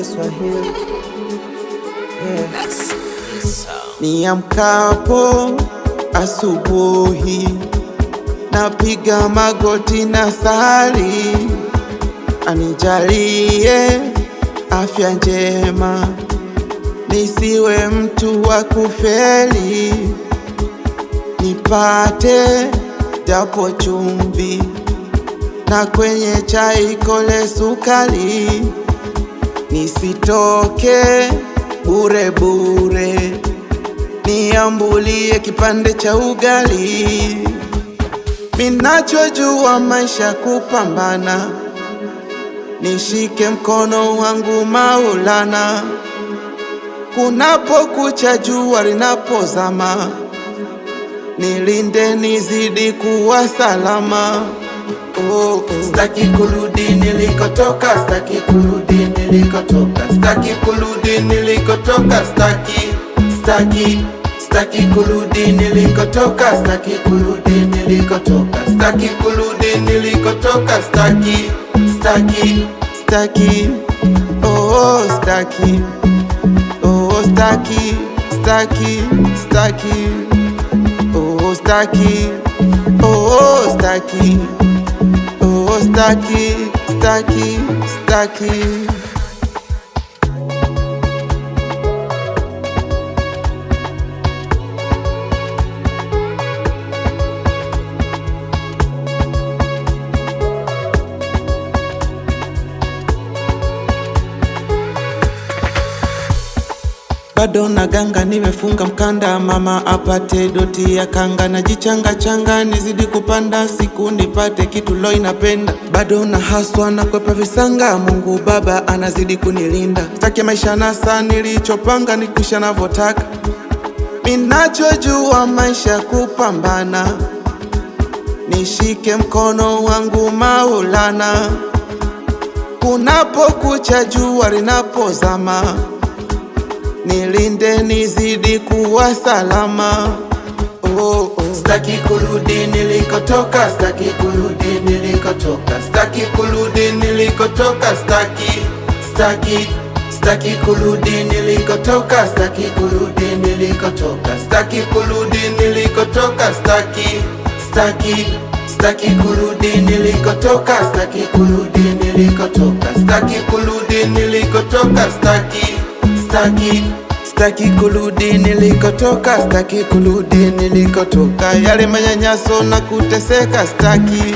Swahili. Niamkapo asubuhi, napiga magoti na sali, anijalie afya njema, nisiwe mtu wa kufeli, nipate japo chumvi, na kwenye chai kole sukari, nisitoke bure bure, niambulie kipande cha ugali. Minachojua maisha kupambana, nishike mkono wangu Maulana, kunapokucha jua linapozama, nilinde nizidi kuwa salama. Staki kurudi nilikotoka, staki kurudi nilikotoka, staki kurudi nilikotoka, staki kurudi nilikotoka, staki kurudi nilikotoka, staki kurudi nilikotoka, staki oh staki oh staki oh staki oh staki oh staki. Bado na ganga nimefunga mkanda, mama apate doti ya kanga, na jichanga changa nizidi kupanda, siku nipate kitu lo inapenda. Bado na haswa na kwepa visanga, Mungu Baba anazidi kunilinda. Sitaki maisha nasa, nilichopanga nikusha navotaka. Minachojua maisha kupambana, nishike mkono wangu Maulana, kunapokucha jua linapozama, nilinde nizidi kuwa salama. Staki kurudi nilikotoka, staki kurudi nilikotoka, staki kurudi nilikotoka, staki kurudi nilikotoka, staki kurudi nilikotoka, staki kurudi nilikotoka, staki kurudi nilikotoka, staki kurudi nilikotoka, staki kurudi nilikotoka, staki kurudi nilikotoka, staki kurudi nilikotoka, yale manyanyaso na kuteseka, staki